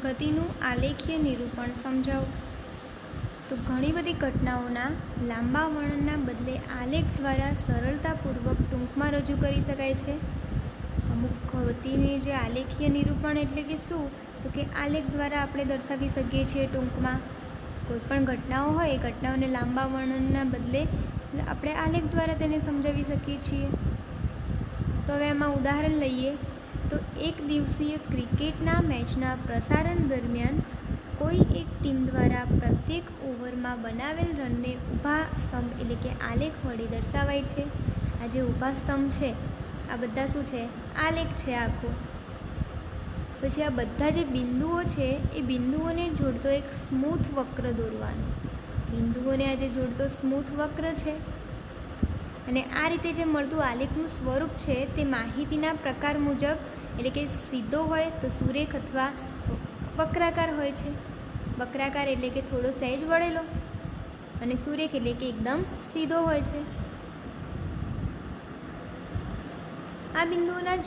ગતિનું આલેખીય નિરૂપણ સમજાવો। તો ઘણી બધી ઘટનાઓના લાંબા વર્ણનના બદલે આલેખ દ્વારા સરળતાપૂર્વક ટૂંકમાં રજૂ કરી શકાય છે। અમુક ગતિની જે આલેખીય નિરૂપણ એટલે કે શું, તો કે આલેખ દ્વારા આપણે દર્શાવી શકીએ છીએ ટૂંકમાં કોઈ પણ ઘટનાઓ હોય એ ઘટનાઓને લાંબા વર્ણનના બદલે આપણે આલેખ દ્વારા તેને સમજાવી શકીએ છીએ। તો હવે એમાં ઉદાહરણ લઈએ તો એક દિવસીય ક્રિકેટના મેચના પ્રસારણ દરમિયાન કોઈ એક ટીમ દ્વારા પ્રત્યેક ઓવરમાં બનાવેલ રનને ઊભા સ્તંભ એટલે કે આલેખ વડે દર્શાવાય છે। આ જે ઊભા સ્તંભ છે આ બધા શું છે, આલેખ છે આખો। પછી આ બધા જે બિંદુઓ છે એ બિંદુઓને જોડતો એક સ્મૂથ વક્ર દોરવાનો। બિંદુઓને આ જે જોડતો સ્મૂથ વક્ર છે અને આ રીતે જે મળતું આલેખનું સ્વરૂપ છે તે માહિતીના પ્રકાર મુજબ એટલે કે સીધો હોય તો સુરેખ અથવા વક્રાકાર હોય છે। વક્રાકાર એટલે કે થોડો સહેજ વળેલો અને સુરેખ એટલે કે એકદમ સીધો હોય છે। આ બિંદુઓના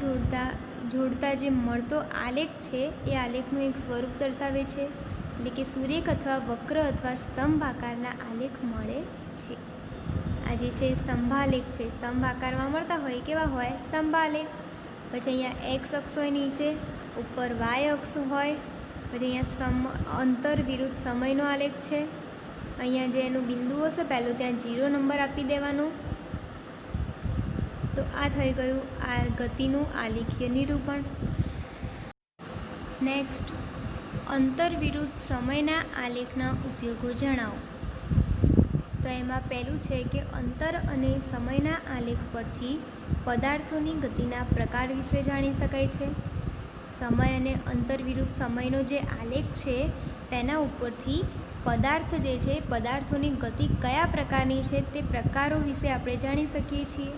જોડતા જે મળતો આલેખ છે એ આલેખનું એક સ્વરૂપ દર્શાવે છે, એટલે કે સુરેખ અથવા વક્ર અથવા સ્તંભ આકારના આલેખ મળે છે। આ જે છે સ્તંભાલેખ છે, સ્તંભ આકારમાં મળતા હોય કેવા હોય, સ્તંભાલેખ। પછી અહીંયા એક્સ અક્ષ હોય, નીચે ઉપર વાય અક્ષ હોય। પછી અહીંયા અંતર વિરુદ્ધ સમયનો આલેખ છે। અહીંયા જે એનું બિંદુ હશે પહેલું ત્યાં 0 નંબર આપી દેવાનો। તો આ થઈ ગયું આ ગતિનું આલેખીય નિરૂપણ। નેક્સ્ટ, અંતર વિરુદ્ધ સમયના આલેખના ઉપયોગો જણાવો। તો એમાં પહેલું છે કે અંતર અને સમયના આલેખ પરથી પદાર્થોની ગતિના પ્રકાર વિશે જાણી શકાય છે। સમય અને અંતર વિરુદ્ધ સમયનો જે આલેખ છે તેના ઉપરથી પદાર્થ જે છે પદાર્થોની ગતિ કયા પ્રકારની છે તે પ્રકારો વિશે આપણે જાણી શકીએ છીએ।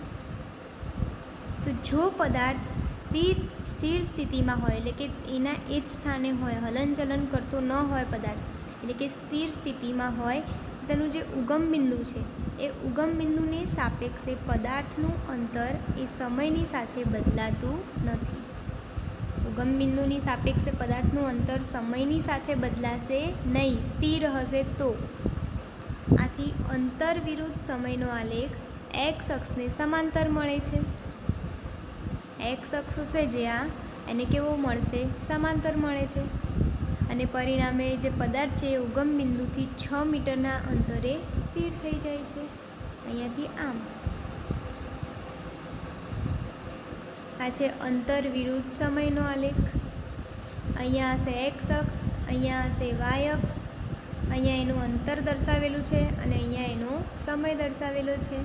તો જો પદાર્થ સ્થિર સ્થિતિમાં હોય એટલે કે એના એ જ સ્થાને હોય, હલનચલન કરતો ન હોય પદાર્થ એટલે કે સ્થિર સ્થિતિમાં હોય, તેનું જે ઉગમ બિંદુ છે એ ઉગમ બિંદુની સાપેક્ષે પદાર્થનું અંતર એ સમયની સાથે બદલાતું નથી। ઉગમ બિંદુની સાપેક્ષે પદાર્થનું અંતર સમયની સાથે બદલાશે નહીં, સ્થિર હશે તો। આથી અંતર વિરુદ્ધ સમયનો આલેખ એક્સ અક્ષને સમાંતર મળે છે। એક્સ અક્ષ હશે જ્યાં એને કેવો મળશે, સમાંતર મળે છે। અને પરિણામે જે પદાર્થ છે એ ઉગમ બિંદુથી 6 મીટરના અંતરે સ્થિર થઈ જાય છે, અહીંયાથી આમ। આ છે અંતર વિરુદ્ધ સમયનો આલેખ। અહીંયા હશે એક્સ અક્ષ, અહીંયા હશે વાય અક્ષ, અહીંયા એનું અંતર દર્શાવેલું છે અને અહીંયા એનો સમય દર્શાવેલો છે।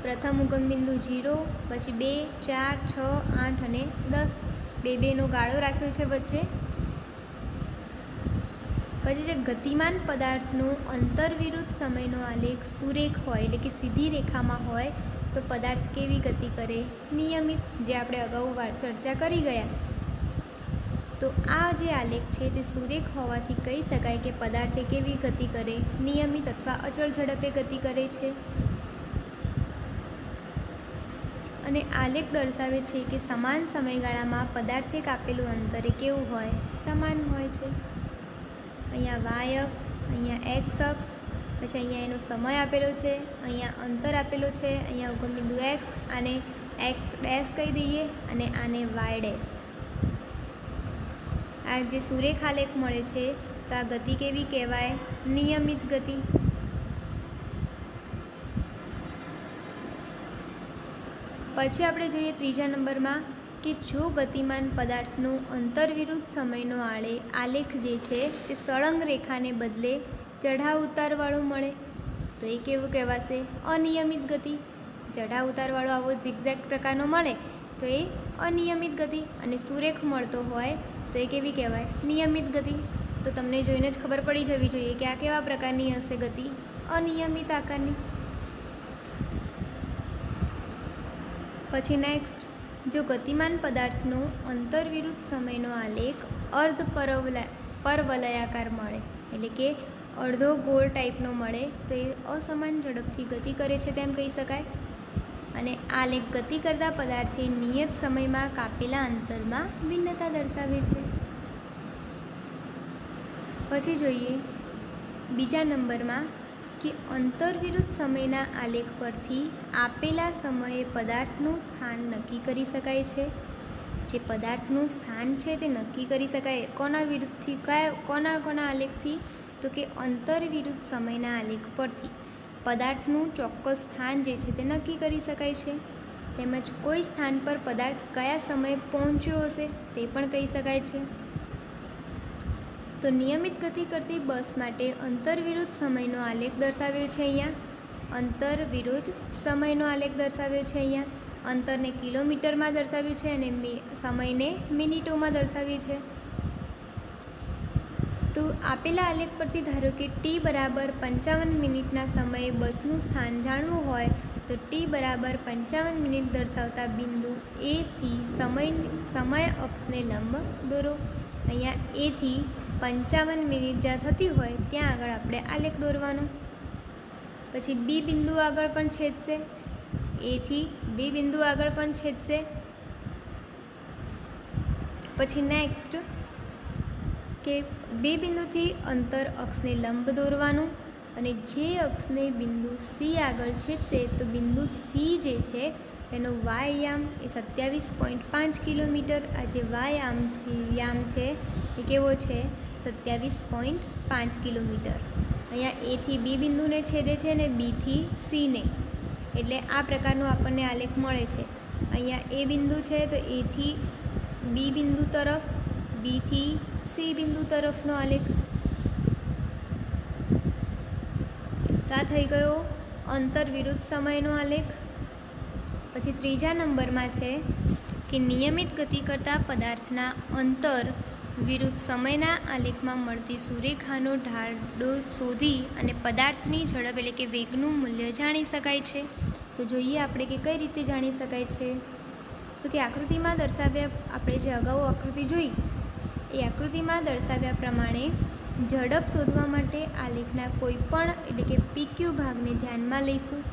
પ્રથમ ઉગમ બિંદુ 0, પછી 2, 4, 6, 8 અને 10 બેનો ગાળો રાખ્યો છે વચ્ચે। પછી જે ગતિમાન પદાર્થનો અંતર વિરુદ્ધ સમયનો આલેખ સુરેખ હોય એટલે કે સીધી રેખામાં હોય તો પદાર્થ કેવી ગતિ કરે, નિયમિત, જે આપણે અગાઉ ચર્ચા કરી ગયા। તો આ જે આલેખ છે તે સુરેખ હોવાથી કહી શકાય કે પદાર્થે કેવી ગતિ કરે, નિયમિત અથવા અચળ ઝડપે ગતિ કરે છે। અને આલેખ દર્શાવે છે કે સમાન સમયગાળામાં પદાર્થે કાપેલું અંતર એ કેવું હોય, સમાન હોય છે। અહીંયા વાય અક્ષ, અહીંયા એક્સ અક્ષ, પછી અહીંયા એનો સમય આપેલો છે, અહીંયા અંતર આપેલો છે, અહીંયા ઉગમ બિંદુ એક્સ, આને એક્સ ડેશ કહી દઈએ અને આને વાય ડેશ। આ જે સુરેખ આલેખ મળે છે તો આ ગતિ કેવી કહેવાય, નિયમિત ગતિ। પછી આપણે જોઈએ ત્રીજા નંબરમાં કે જો ગતિમાન પદાર્થનું અંતર વિરુદ્ધ સમયનો આલેખ જે છે તે સળંગ રેખાને બદલે ચઢાવ ઉતારવાળું મળે તો એ કેવું કહેવાશે, અનિયમિત ગતિ। ચઢાવ ઉતારવાળો આવો ઝિગઝેગ પ્રકારનો મળે તો એ અનિયમિત ગતિ, અને સુરેખ મળતો હોય તો એ કેવી કહેવાય, નિયમિત ગતિ। તો તમને જોઈને જ ખબર પડી જવી જોઈએ કે આ કેવા પ્રકારની હશે ગતિ, અનિયમિત આકારની। પછી નેક્સ્ટ, જો ગતિમાન પદાર્થનો અંતર વિરુદ્ધ સમયનો આલેખ અર્ધ પરવલયાકાર મળે એટલે કે અડધો ગોળ ટાઈપનો મળે તો એ અસમાન ઝડપથી ગતિ કરે છે તેમ કહી શકાય। અને આલેખ ગતિ કરતા પદાર્થે નિયત સમયમાં કાપેલા અંતરમાં ભિન્નતા દર્શાવે છે। પછી જોઈએ બીજા નંબરમાં કે અંતરવિરુદ્ધ સમયના આલેખ પરથી આપેલા સમયે પદાર્થનું સ્થાન નક્કી કરી શકાય છે. જે પદાર્થનું સ્થાન છે તે નક્કી કરી શકાય કોના વિરુદ્ધથી, કોના આલેખથી? તો કે અંતરવિરુદ્ધ સમયના આલેખ પરથી પદાર્થનું ચોક્કસ સ્થાન જે છે તે નક્કી કરી શકાય છે. તેમજ કોઈ સ્થાન પર પદાર્થ કયા સમયે પહોંચ્યો હશે તે પણ કહી શકાય છે. તો નિયમિત ગતિ કરતી બસ માટે અંતરવિરુદ્ધ સમયનો આલેખ દર્શાવ્યો છે. અહીંયા અંતરવિરુદ્ધ સમયનો આલેખ દર્શાવ્યો છે. અહીંયા અંતરને કિલોમીટરમાં દર્શાવ્યું છે અને સમયને મિનિટોમાં દર્શાવ્યું છે. તો આપેલા આલેખ પરથી ધારો કે ટી બરાબર 55 મિનિટના સમયે બસનું સ્થાન જાણવું હોય તો ટી બરાબર 55 મિનિટ દર્શાવતા બિંદુ એથી સમય અક્ષને લંબ દોરો. અહીંયા એથી 55 મિનિટ જ્યાં થતી હોય ત્યાં આગળ આપણે આલેખ દોરવાનો. પછી બી બિંદુ આગળ પણ છેદશે, એથી બી બિંદુ આગળ પણ છેદશે. પછી નેક્સ્ટ કે બે બિંદુથી અંતર અક્ષને લંબ દોરવાનું અને જે અક્ષને બિંદુ સી આગળ છેદશે તો બિંદુ સી જે છે તેનો વાય યામ એ 27.5 કિલોમીટર. આ જે વાય યામ છે એ કેવો છે? 27.5 કિલોમીટર. અહીંયા એથી બી બિંદુને છેદે છે અને બીથી સીને, એટલે આ પ્રકારનો આપણને આલેખ મળે છે. અહીંયા એ બિંદુ છે તો એથી બી બિંદુ તરફ, બીથી સી બિંદુ તરફનો આલેખ. તો આ થઈ ગયો અંતરવિરુદ્ધ સમયનો આલેખ. પછી ત્રીજા નંબરમાં છે કે નિયમિત ગતિ કરતા પદાર્થના અંતર વિરુદ્ધ સમયના આલેખમાં મળતી સુરેખાનો ઢાળો શોધી અને પદાર્થની ઝડપ એટલે કે વેગનું મૂલ્ય જાણી શકાય છે. તો જોઈએ આપણે કે કઈ રીતે જાણી શકાય છે. તો કે આકૃતિમાં દર્શાવ્યા, આપણે જે અગાઉ આકૃતિ જોઈ એ આકૃતિમાં દર્શાવ્યા પ્રમાણે ઝડપ શોધવા માટે આલેખના કોઈ પણ એટલે કે PQ ભાગને ધ્યાનમાં લઈશું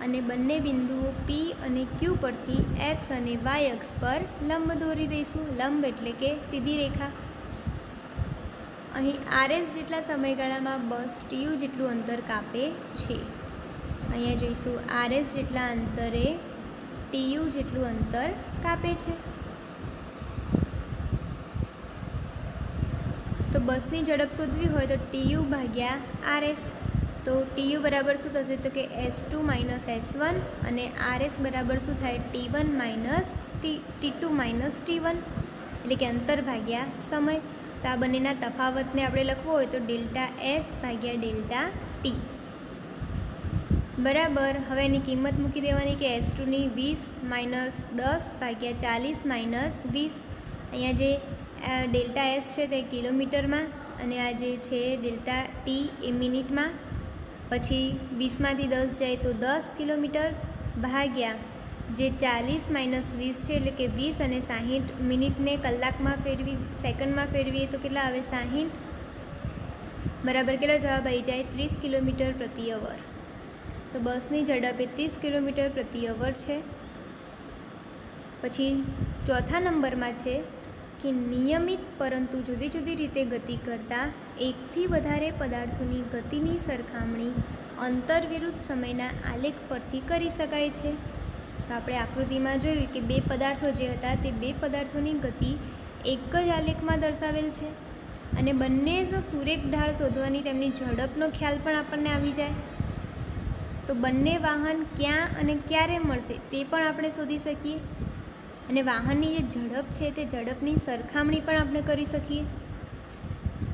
અને બંને બિંદુઓ P અને Q પરથી X અને Y અક્ષ પર લંબ દોરી દઈશું. લંબ એટલે કે સીધી રેખા. અહીં RS જેટલા સમયગાળામાં બસ TU જેટલું અંતર કાપે છે. અહીંયા જોઈશું RS જેટલા અંતરે TU જેટલું અંતર કાપે છે. તો બસની ઝડપ શોધવી હોય તો TU ભાગ્યા RS. તો TU બરાબર શું થશે? તો કે S2 માઇનસ S1 અને RS બરાબર શું થાય? T1 minus T2 minus T1 એટલે કે અંતર ભાગ્યા સમય. તો આ બંનેના તફાવતને આપણે લખવો હોય તો ડેલ્ટા S ભાગ્યા ડેલ્ટા T બરાબર. હવે એની કિંમત મૂકી દેવાની કે S2ની 20 માઇનસ 10 ભાગ્યા 40 માઇનસ 20. અહીંયા જે ડેલ્ટા S છે તે કિલોમીટરમાં અને આ જે છે ડેલ્ટા T એ મિનિટમાં. પછી 20માંથી 10 જાય તો 10 કિલોમીટર ભાગ્યા જે 40 માઇનસ 20 છે એટલે કે 20 અને 60 મિનિટને કલાકમાં ફેરવી, સેકન્ડમાં ફેરવીએ તો કેટલા આવે? 60 બરાબર. કેટલો જવાબ આવી જાય? 30 કિલોમીટર પ્રતિ અવર. તો બસની ઝડપ એ 30 કિલોમીટર પ્રતિ અવર છે. પછી ચોથા નંબરમાં છે કે નિયમિત પરંતુ જુદી જુદી રીતે ગતિ કરતા એકથી વધારે પદાર્થોની ગતિની સરખામણી અંતરવિરુદ્ધ સમયના આલેખ પરથી કરી શકાય છે. તો આપણે આકૃતિમાં જોયું કે બે પદાર્થો જે હતા તે બે પદાર્થોની ગતિ એક જ આલેખમાં દર્શાવેલ છે અને બંનેનો સુરેખ ઢાળ શોધવાની તેમની ઝડપનો ખ્યાલ પણ આપણને આવી જાય. તો બંને વાહન ક્યાં અને ક્યારે મળશે તે પણ આપણે શોધી શકીએ અને વાહનની જે ઝડપ છે તે ઝડપની સરખામણી પણ આપણે કરી શકીએ.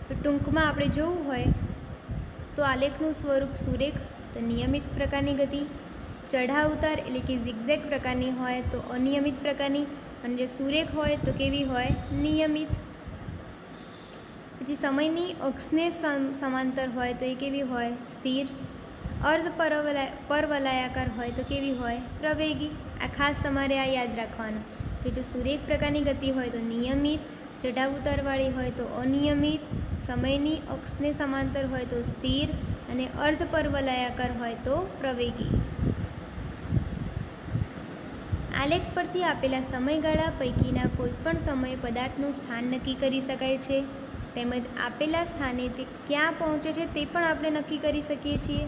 તો ટૂંકમાં આપણે જોવું હોય તો આલેખનું સ્વરૂપ સુરેખ તો નિયમિત પ્રકારની ગતિ, ચઢાવ ઉતાર એટલે કે ઝિગઝેગ પ્રકારની હોય તો અનિયમિત પ્રકારની, અને જે સુરેખ હોય તો કેવી હોય? નિયમિત. પછી સમયની અક્ષને સમાંતર હોય તો એ કેવી હોય? સ્થિર. અર્ધ પરવલયાકાર હોય તો કેવી હોય? પ્રવેગી. આ ખાસ તમારે આ યાદ રાખવાનું કે જો સુરેખ પ્રકારની ગતિ હોય તો નિયમિત, ચઢાવ ઉતારવાળી હોય તો અનિયમિત, સમયની અક્ષને સમાંતર હોય તો સ્થિર અને અર્ધ પરવલયાકાર હોય તો પ્રવેગી. આલેખ પરથી આપેલા સમયગાળા પૈકીના કોઈપણ સમયે પદાર્થનું સ્થાન નક્કી કરી શકાય છે. તેમજ આપેલા સ્થાને તે ક્યાં પહોંચે છે તે પણ આપણે નક્કી કરી શકીએ છીએ.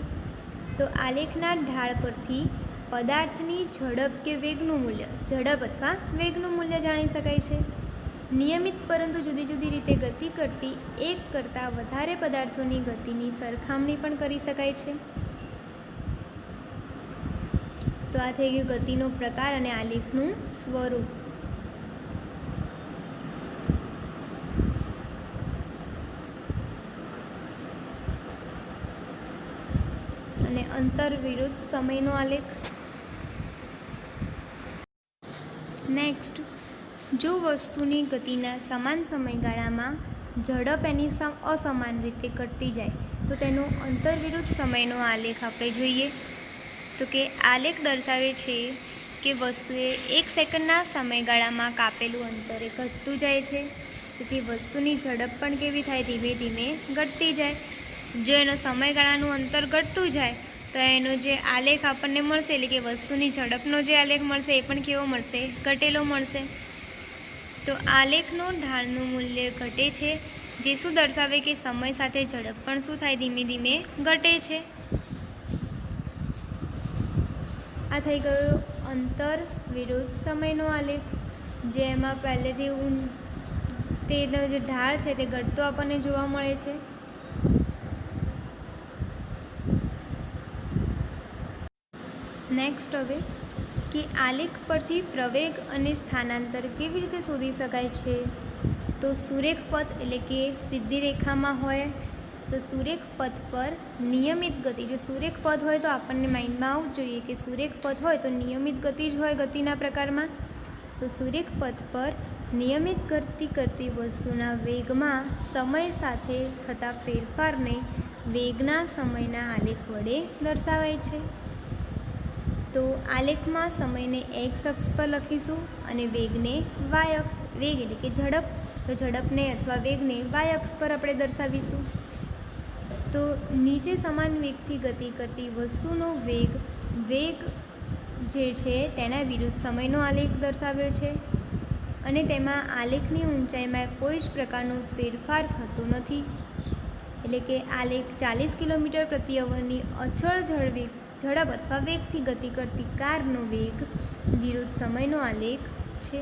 તો આલેખના ઢાળ પરથી પદાર્થની ઝડપ કે વેગનું મૂલ્ય, ઝડપ અથવા વેગનું મૂલ્ય જાણી શકાય છે. નિયમિત પરંતુ જુદી જુદી રીતે ગતિ કરતી એક કરતાં વધારે પદાર્થોની ગતિની સરખામણી પણ કરી શકાય છે. તો આ થઈ ગયું ગતિનો પ્રકાર અને આલેખનું સ્વરૂપ. અને અંતર વિરુદ્ધ સમયનો આલેખ. નેક્સ્ટ, જો વસ્તુની ગતિના સમાન સમયગાળામાં ઝડપ એની અસમાન રીતે ઘટતી જાય તો તેનો અંતર વિરુદ્ધ સમયનો આલેખ આપણે જોઈએ. તો કે આલેખ દર્શાવે છે કે વસ્તુએ 1 સેકન્ડના સમયગાળામાં કાપેલું અંતર એ ઘટતું જાય છે. તેથી વસ્તુની ઝડપ પણ કેવી થાય? ધીમે ધીમે ઘટતી જાય. જો એનો સમયગાળાનું અંતર ઘટતું જાય તો એનો જે આલેખ આપણને મળશે, એટલે કે વસ્તુની ઝડપનો જે આલેખ મળશે એ પણ કેવો મળશે? ઘટેલો મળશે. તો આલેખનો ઢાળનું મૂલ્ય ઘટે છે, જે શું દર્શાવે કે સમય સાથે ઝડપ પણ શું થાય? ધીમે ધીમે ઘટે છે. આ થઈ ગયો અંતર વિરુદ્ધ સમયનો આલેખ, જેમાં પહેલેથી તેનો જે ઢાળ છે તે ઘટતો આપણને જોવા મળે છે. નેક્સ્ટ હવે કે આલેખ પરથી પ્રવેગ અને સ્થાનાંતર કેવી રીતે શોધી શકાય છે? તો સુરેખ પથ એટલે કે સીધી રેખામાં હોય તો સુરેખ પથ પર નિયમિત ગતિ, જો સુરેખ પથ હોય તો આપણને માઇન્ડમાં આવવું જોઈએ કે સુરેખ પથ હોય તો નિયમિત ગતિ જ હોય ગતિના પ્રકારમાં. તો સુરેખ પથ પર નિયમિત ગતિ કરતી વસ્તુના વેગમાં સમય સાથે થતા ફેરફારને વેગના સમયના આલેખ વડે દર્શાવાય છે. તો આલેખમાં સમયને x અક્ષ પર લખીશું અને વેગને y અક્ષ, વેગ એટલે કે ઝડપ, તો ઝડપને અથવા વેગને y અક્ષ પર આપણે દર્શાવીશું. તો નીચે સમાન વેગથી ગતિ કરતી વસ્તુનો વેગ જે છે તેના વિરુદ્ધ સમયનો આલેખ દર્શાવ્યો છે અને તેમાં આલેખની ઊંચાઈમાં કોઈ જ પ્રકારનો ફેરફાર થતો નથી. એટલે કે આલેખ 40 કિલોમીટર પ્રતિ અવરની અચળ ઝડપ અથવા વેગથી ગતિ કરતી કારનો વેગ વિરુદ્ધ સમયનો આલેખ છે.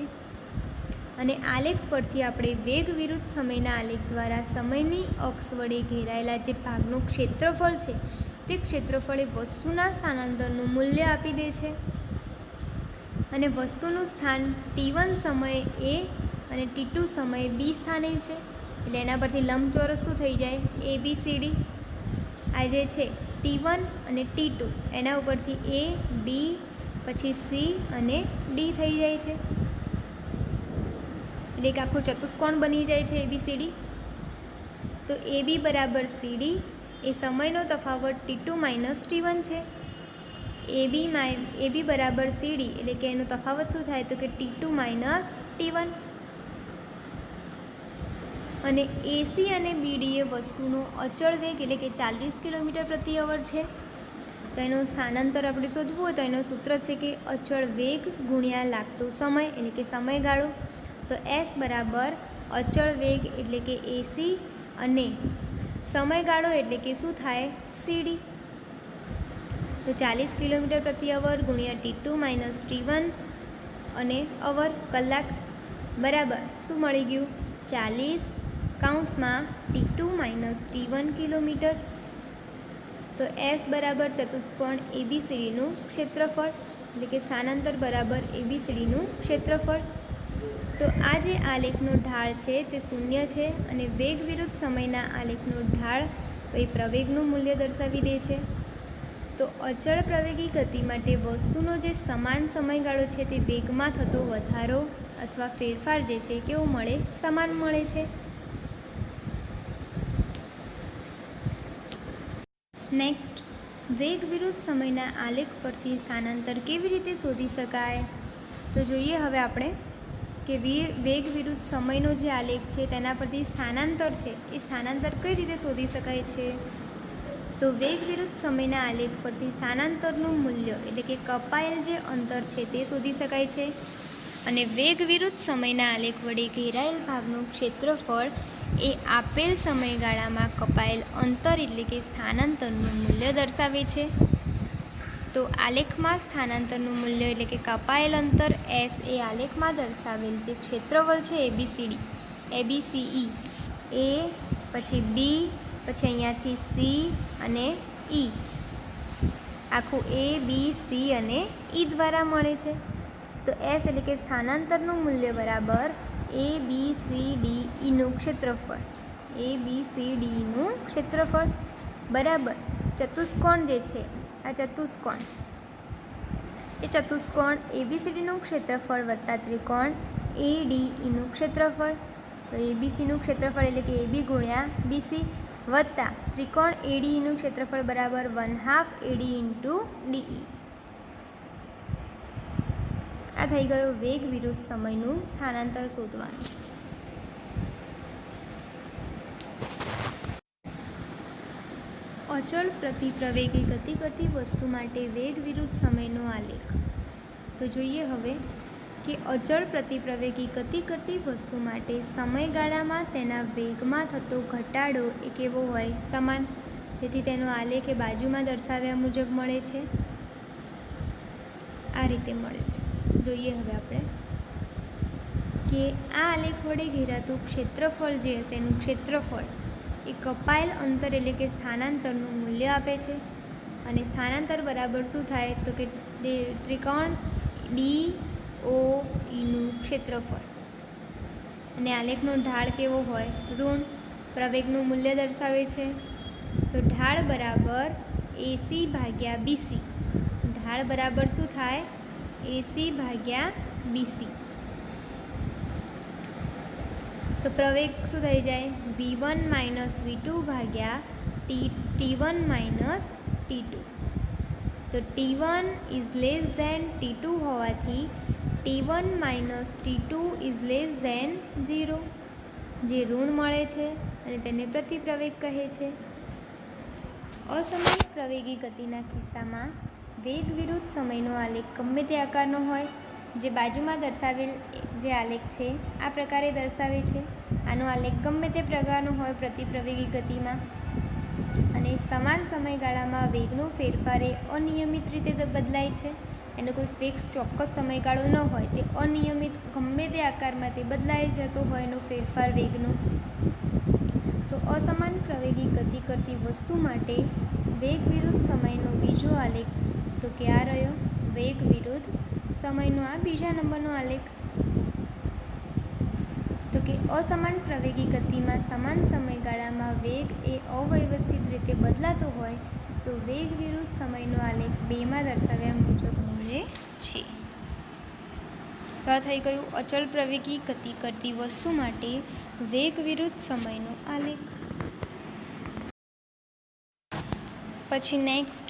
અને આલેખ પરથી આપણે વેગ વિરુદ્ધ સમયના આલેખ દ્વારા સમયની અક્ષ વડે ઘેરાયેલા જે ભાગનું ક્ષેત્રફળ છે તે ક્ષેત્રફળ એ વસ્તુના સ્થાનાંતરનું મૂલ્ય આપી દે છે. અને વસ્તુનું સ્થાન t1 સમયે A અને t2 સમયે B સ્થાને છે. એટલે એના પરથી લંબચોરસ શું થઈ જાય? ABCD. આ જે છે t1 અને t2 એના ઉપરથી A, B, પછી C અને D થઈ જાય છે. એટલે કે આખું ચતુષ્કોણ બની જાય છે ABCD. તો AB બરાબર CD એ સમયનો તફાવત t2 માઇનસ t1 છે. AB બરાબર CD એટલે કે એનો તફાવત શું થાય? તો કે t2 માઇનસ t1. અને AC અને BD એ વસ્તુનો અચળ વેગ એટલે કે 40 કિલોમીટર પ્રતિ અવર છે. તો એનું સ્થાનાંતર આપણે શોધવું હોય તો એનું સૂત્ર છે કે અચળ વેગ ગુણ્યા લાગતો સમય એટલે કે સમયગાળો. તો S બરાબર અચળ વેગ એટલે કે AC અને સમયગાળો એટલે કે શું થાય? CD. તો 40 કિલોમીટર પ્રતિ અવર ગુણ્યા t2 માઇનસ t1 અને અવર કલાક બરાબર શું મળી ગયું? 40 કૌંસમાં t2 માઇનસ t1 કિલોમીટર. તો S બરાબર ચતુષ્કોણ ABCDનું ક્ષેત્રફળ એટલે કે સ્થાનાંતર બરાબર ABCDનું ક્ષેત્રફળ. તો આ જે આલેખનો ઢાળ છે તે 0 છે અને વેગ વિરુદ્ધ સમયના આલેખનો ઢાળ એ પ્રવેગનું મૂલ્ય દર્શાવી દે છે. તો અચળ પ્રવેગી ગતિ માટે વસ્તુનો જે સમાન સમયગાળો છે તે વેગમાં થતો વધારો અથવા ફેરફાર જે છે કેવું મળે? સમાન મળે છે. નેક્સ્ટ, વેગ વિરુદ્ધ સમયના આલેખ પરથી સ્થાનાંતર કેવી રીતે શોધી શકાય? તો જોઈએ હવે આપણે કે વેગ વિરુદ્ધ સમયનો જે આલેખ છે તેના પરથી સ્થાનાંતર છે એ સ્થાનાંતર કઈ રીતે શોધી શકાય છે? તો વેગ વિરુદ્ધ સમયના આલેખ પરથી સ્થાનાંતરનું મૂલ્ય એટલે કે કપાયેલ જે અંતર છે તે શોધી શકાય છે. અને વેગ વિરુદ્ધ સમયના આલેખ વડે ઘેરાયેલ ભાગનું ક્ષેત્રફળ એ આપેલ સમયગાળામાં કપાયેલ અંતર એટલે કે સ્થાનાંતરનું મૂલ્ય દર્શાવે છે. તો આલેખમાં સ્થાનાંતરનું મૂલ્ય એટલે કે કપાયેલ અંતર S એ આલેખમાં દર્શાવેલ જે ક્ષેત્રફળ છે ABCE એ પછી B પછી અહીંયાથી C અને E આખું ABC અને E દ્વારા મળે છે. તો S એટલે કે સ્થાનાંતરનું મૂલ્ય બરાબર ABCDEનું ક્ષેત્રફળ ABCDનું ક્ષેત્રફળ બરાબર ચતુષ્કોણ જે છે આ ચતુષ્કોણ એ ચતુષ્કોણ ABCDનું ક્ષેત્રફળ વત્તા ત્રિકોણ ADEનું ક્ષેત્રફળ. તો ABCનું ક્ષેત્રફળ એટલે કે AB ગુણ્યા BC વત્તા ત્રિકોણ ADEનું ક્ષેત્રફળ બરાબર 1/2 AD × DE. આ થઈ ગયો વેગ વિરુદ્ધ સમયનું સ્થાનાંતર શોધવાનું. અચળ પ્રતિપ્રવેગી ગતિ કરતી વસ્તુ માટે વેગ વિરુદ્ધ સમયનો આલેખ. તો જોઈએ હવે કે અચળ પ્રતિપ્રવેગી ગતિ કરતી વસ્તુ માટે સમયગાળામાં તેના વેગમાં થતો ઘટાડો એ કેવો હોય? સમાન. તેથી તેનો આલેખ એ બાજુમાં દર્શાવ્યા મુજબ મળે છે. આ રીતે મળે છે. જોઈએ હવે આપણે કે આ આલેખ વડે ઘેરાતું ક્ષેત્રફળ જે હશે એનું ક્ષેત્રફળ એ કપાયેલ અંતર એટલે કે સ્થાનાંતરનું મૂલ્ય આપે છે. અને સ્થાનાંતર બરાબર શું થાય? તો કે ત્રિકોણ DOEનું ક્ષેત્રફળ. અને આલેખનો ઢાળ કેવો હોય? ઋણ. પ્રવેગનું મૂલ્ય દર્શાવે છે. તો ઢાળ બરાબર AC ભાગ્યા BC. ઢાળ બરાબર શું થાય? AC ભાગ્યા BC. તો પ્રવેગ શું થઈ જાય? V1 - V2 ભાગ્યા T1 - T2. તો T1 is less than T2 હોવાથી T1 - T2 is less than 0, જે ઋણ મળે છે અને તેને પ્રતિપ્રવેગ કહે છે. અસમાન પ્રવેગી ગતિના કિસ્સામાં વેગ વિરુદ્ધ સમયનો આલેખ ગમે તે આકારનો હોય, જે બાજુમાં દર્શાવેલ જે આલેખ છે આ પ્રકારે દર્શાવે છે. આનો આલેખ ગમે તે પ્રકારનો હોય પ્રતિપ્રવેગી ગતિમાં. અને સમાન સમયગાળામાં વેગનો ફેરફાર એ અનિયમિત રીતે બદલાય છે. એનો કોઈ ફિક્સ ચોક્કસ સમયગાળો ન હોય, તે અનિયમિત ગમે તે આકારમાં તે બદલાઈ જતો હોય એનો ફેરફાર વેગનો. તો અસમાન પ્રવેગી ગતિ કરતી વસ્તુ માટે વેગ વિરુદ્ધ સમયનો બીજો આલેખ તો કે આ રહ્યો વેગ વિરુદ્ધ સમયનો આ બીજા નંબરનો આલેખ. તો કે અસમાન પ્રવેગી ગતિમાં સમાન સમયગાળામાં વેગ એ અવ્યવસ્થિત રીતે બદલાતો હોય તો વેગ વિરુદ્ધ સમયનો આલેખ 2માં દર્શાવ્યા મુજબ મળે છે. તો આ થઈ ગયું અચળ પ્રવેગી ગતિ કરતી વસ્તુ માટે વેગ વિરુદ્ધ સમયનો આલેખ. પછી નેક્સ્ટ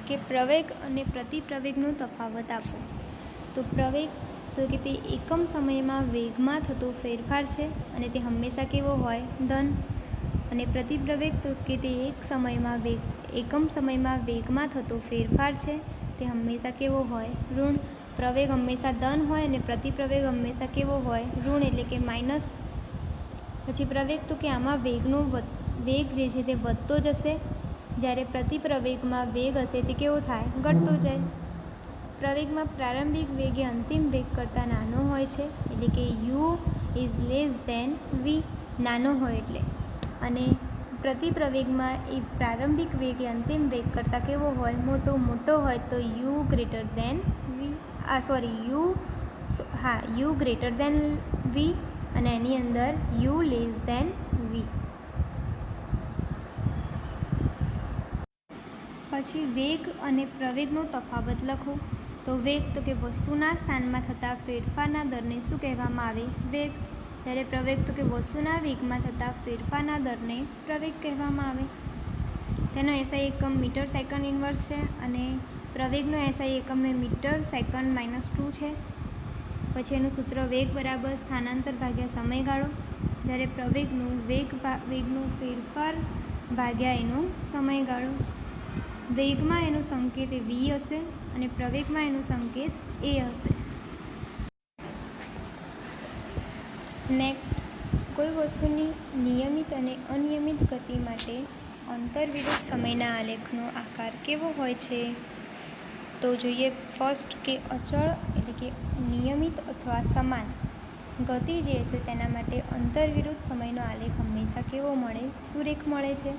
કે પ્રવેગ અને પ્રતિપ્રવેગનો તફાવત આપો. તો પ્રવેગ તો કે તે એકમ સમયમાં વેગમાં થતો ફેરફાર છે અને તે હંમેશા કેવો હોય? ધન. અને પ્રતિપ્રવેગ તો કે તે એકમ સમયમાં વેગમાં થતો ફેરફાર છે, તે હંમેશા કેવો હોય? ઋણ. પ્રવેગ હંમેશા ધન હોય અને પ્રતિપ્રવેગ હંમેશા કેવો હોય? ઋણ એટલે કે માઇનસ. પછી પ્રવેગ તો કે આમાં વેગ જે છે તે વધતો જશે, જ્યારે પ્રતિપ્રવેગમાં વેગ હશે તે કેવો થાય? ઘટતો જાય. પ્રવેગમાં પ્રારંભિક વેગ એ અંતિમ વેગ કરતાં નાનો હોય છે, એટલે કે U is less than V, નાનો હોય એટલે. અને પ્રતિપ્રવેગમાં એ પ્રારંભિક વેગ એ અંતિમ વેગ કરતાં કેવો હોય? મોટો હોય તો U ગ્રેટર ધેન V અને એની અંદર U લેસ ધેન V. પછી વેગ અને પ્રવેગનો તફાવત લખો. તો વેગ તો કે વસ્તુના સ્થાનમાં થતા ફેરફારના દરને શું કહેવામાં આવે? વેગ. જ્યારે પ્રવેગ તો કે વસ્તુના વેગમાં થતા ફેરફારના દરને પ્રવેગ કહેવામાં આવે. તેનો SI એકમ મીટર સેકન્ડ ઇન્વર્સ છે અને પ્રવેગનો SI એકમ એ મીટર સેકન્ડ -2 છે. પછી એનું સૂત્ર વેગ બરાબર સ્થાનાંતર ભાગ્યા સમયગાળો. જ્યારે પ્રવેગનું વેગનો ફેરફાર ભાગ્યા એનો સમયગાળો. વેગમાં એનો સંકેત એ V હશે અને પ્રવેગમાં એનો સંકેત A હશે. નેક્સ્ટ કોઈ વસ્તુની નિયમિત અને અનિયમિત ગતિ માટે અંતરવિરુદ્ધ સમયના આલેખનો આકાર કેવો હોય છે? તો જોઈએ ફર્સ્ટ કે અચળ એટલે કે નિયમિત અથવા સમાન ગતિ જે છે તેના માટે અંતરવિરુદ્ધ સમયનો આલેખ હંમેશા કેવો મળે? સુરેખ મળે છે.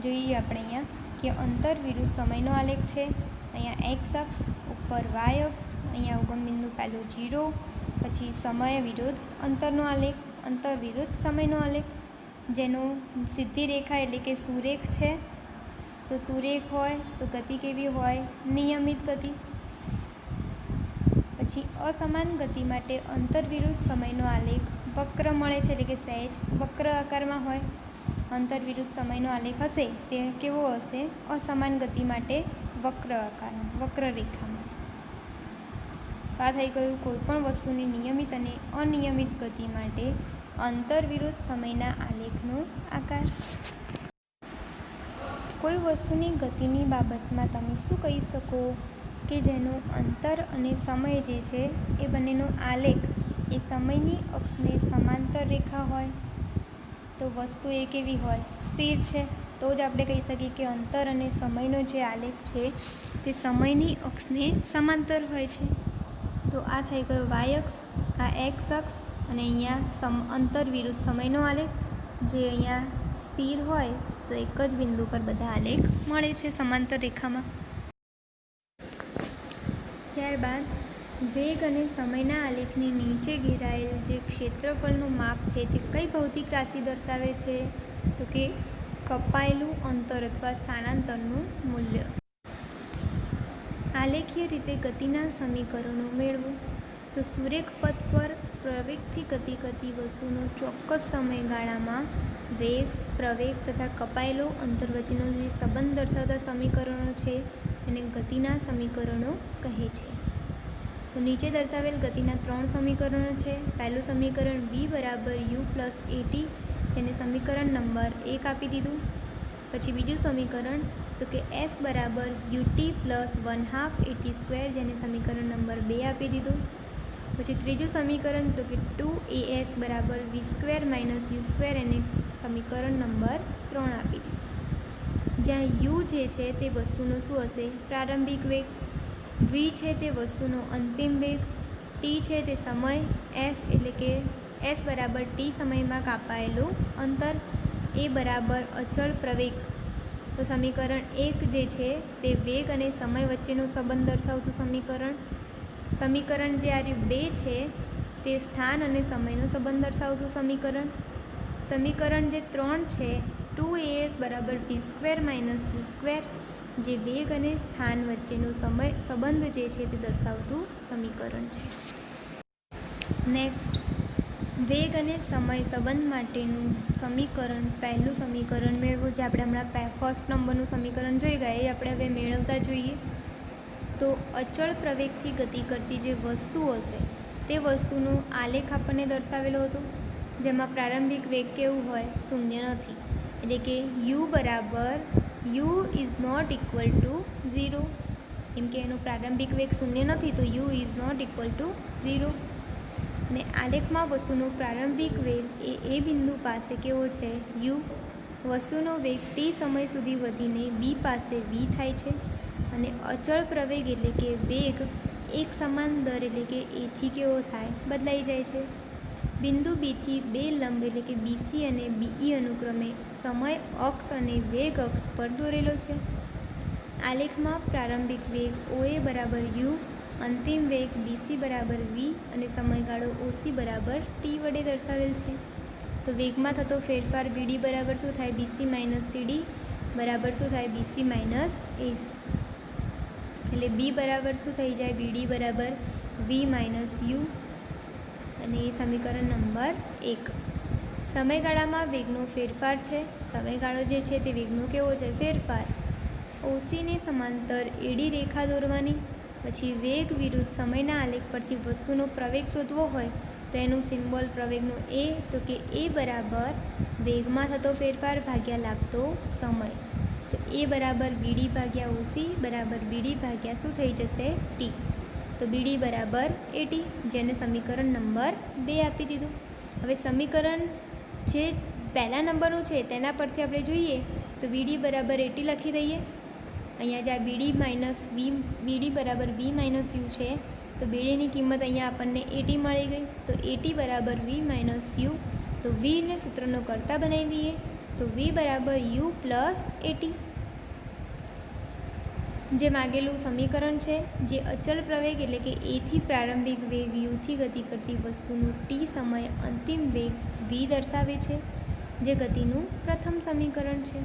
જોઈએ આપણે અહીંયા કે અંતરવિરુદ્ધ સમયનો આલેખ છે. અહીંયા એક્સ અક્ષ ઉપર વાય અક્ષ, અહીંયા ઉગમ બિંદુ પહેલું 0, પછી સમય વિરુદ્ધ અંતરનો આલેખ, અંતર વિરુદ્ધ સમયનો આલેખ, જેનું સીધી રેખા એટલે કે સુરેખ છે. તો સુરેખ હોય તો ગતિ કેવી હોય? નિયમિત ગતિ. પછી અસમાન ગતિ માટે અંતરવિરુદ્ધ સમયનો આલેખ વક્ર મળે છે, એટલે કે સહેજ વક્ર આકારમાં હોય. અંતરવિરુદ્ધ સમયનો આલેખ હશે તે કેવો હશે? અસમાન ગતિ માટે વક્ર આકારમાં, વક્ર રેખામાં. તો આ થઈ ગયું કોઈપણ વસ્તુની નિયમિત અને અનિયમિત ગતિ માટે અંતરવિરુદ્ધ સમયના આલેખનો આકાર. કોઈ વસ્તુની ગતિની બાબતમાં તમે શું કહી શકો કે જેનું અંતર અને સમય જે છે એ બંનેનો આલેખ એ સમયની અક્ષને સમાંતર રેખા હોય? તો વસ્તુ એ કેવી હોય? સ્થિર છે. તો જ આપણે કહી શકીએ કે અંતર અને સમયનો જે આલેખ છે તે સમયની અક્ષને સમાંતર હોય છે. તો આ થઈ ગયો વાય અક્ષ, આ એક્સ અક્ષ, અને અહીંયા અંતર વિરુદ્ધ સમયનો આલેખ, જે અહીંયા સ્થિર હોય તો એક જ બિંદુ પર બધા આલેખ મળે છે સમાંતર રેખામાં. ત્યારબાદ વેગ અને સમયના આલેખની નીચે ઘેરાયેલ જે ક્ષેત્રફળનું માપ છે તે કઈ ભૌતિક રાશિ દર્શાવે છે? તો કે કપાયેલું અંતર અથવા સ્થાનાંતરનું મૂલ્ય. આલેખીય રીતે ગતિના સમીકરણો મેળવો. તો સુરેખ પથ પર પ્રવેગથી ગતિ કરતી વસ્તુનો ચોક્કસ સમયગાળામાં વેગ, પ્રવેગ તથા કપાયેલો અંતર વચ્ચેનો જે સંબંધ દર્શાવતા સમીકરણો છે એને ગતિના સમીકરણો કહે છે. તો નીચે દર્શાવેલ ગતિના 3 સમીકરણો છે. પહેલું સમીકરણ v બરાબર u પ્લસ એટી, તેને સમીકરણ નંબર 1 આપી દીધું. પછી બીજું સમીકરણ તો કે s બરાબર ut પ્લસ 1/2 એટી સ્ક્વેર, જેને સમીકરણ નંબર 2 આપી દીધું. પછી ત્રીજું સમીકરણ તો કે 2as બરાબર v square minus u square, એને સમીકરણ નંબર 3 આપી દીધું. જ્યાં u જે છે તે વસ્તુનો શું હશે? પ્રારંભિક વેગ. v છે તે વસ્તુનો અંતિમ વેગ. t છે તે સમય. s એટલે કે s બરાબર t સમયમાં કાપાયેલું અંતર. a બરાબર અચળ પ્રવેગ. તો સમીકરણ 1 જે છે તે વેગ અને સમય વચ્ચેનો સંબંધ દર્શાવતું સમીકરણ. સમીકરણ જે આ 2 છે તે સ્થાન અને સમયનો સંબંધ દર્શાવતું સમીકરણ. સમીકરણ જે 3 છે 2as બરાબર v square minus u square, જે વેગ અને સ્થાન વચ્ચેનો સંબંધ જે છે તે દર્શાવતું સમીકરણ છે. નેક્સ્ટ, વેગ અને સમય સંબંધ માટેનું સમીકરણ, પહેલું સમીકરણ મેળવો. જે આપણે હમણાં ફર્સ્ટ નંબરનું સમીકરણ જોઈ ગયા એ આપણે હવે મેળવતા જોઈએ. તો અચળ પ્રવેગથી ગતિ કરતી જે વસ્તુ હશે તે વસ્તુનો આલેખ આપણને દર્શાવેલો હતો, જેમાં પ્રારંભિક વેગ કેવું હોય? શૂન્ય નથી. એટલે કે u બરાબર u is not equal to 0. કેમ કે એનો પ્રારંભિક વેગ શૂન્ય નથી તો u is not equal to 0. અને આલેખમાં વસ્તુનો પ્રારંભિક વેગ એ બિંદુ પાસે કેવો છે? u. વસ્તુનો વેગ t સમય સુધી વધીને b પાસે v થાય છે. અને અચળ પ્રવેગ એટલે કે વેગ એક સમાન દર એટલે કે એથી કેવો થાય? બદલાઈ જાય છે. બિંદુ બીથી બે લંબ એટલે કે બીસી અને બીઈ અનુક્રમે સમય અક્ષ અને વેગ અક્ષ પર દોરેલો છે. આલેખમાં પ્રારંભિક વેગ OA બરાબર u, અંતિમ વેગ BC બરાબર v અને સમયગાળો OC બરાબર t વડે દર્શાવેલ છે. તો વેગમાં થતો ફેરફાર BD બરાબર શું થાય? BC માઇનસ CD બરાબર શું થાય? BC minus AC. એટલે B બરાબર શું થઈ જાય? BD બરાબર v માઇનસ u, અને એ સમીકરણ નંબર 1. સમયગાળામાં વેગનો ફેરફાર છે. સમયગાળો જે છે તે વેગનો કેવો છે? ફેરફાર. OCને સમાંતર એડી રેખા દોરવાની. પછી વેગ વિરુદ્ધ સમયના આલેખ પરથી વસ્તુનો પ્રવેગ શોધવો હોય તો એનું સિમ્બોલ પ્રવેગનું A, તો કે A બરાબર વેગમાં થતો ફેરફાર ભાગ્યા લાગતો સમય. તો A બરાબર BD ભાગ્યા OC બરાબર BD ભાગ્યા શું થઈ જશે? T. તો BD બરાબર AT, જેને સમીકરણ નંબર 2 આપી દીધું. હવે સમીકરણ જે પહેલા નંબરનું છે તેના પરથી આપણે જોઈએ તો BD બરાબર 80 લખી દઈએ. અહીંયા જે આ BD બરાબર V માઇનસ યુ છે, તો BDની કિંમત અહીંયા આપણને 80 મળી ગઈ. તો 80 બરાબર V માઇનસ યુ, તો Vને સૂત્રનો કરતા બનાવી દઈએ. તો V બરાબર U પ્લસ 80. જે માગેલું સમીકરણ છે, જે અચળ પ્રવેગ એટલે કે એથી પ્રારંભિક વેગ યુથી ગતિ કરતી વસ્તુનું t સમય અંતિમ વેગ v દર્શાવે છે, જે ગતિનું પ્રથમ સમીકરણ છે.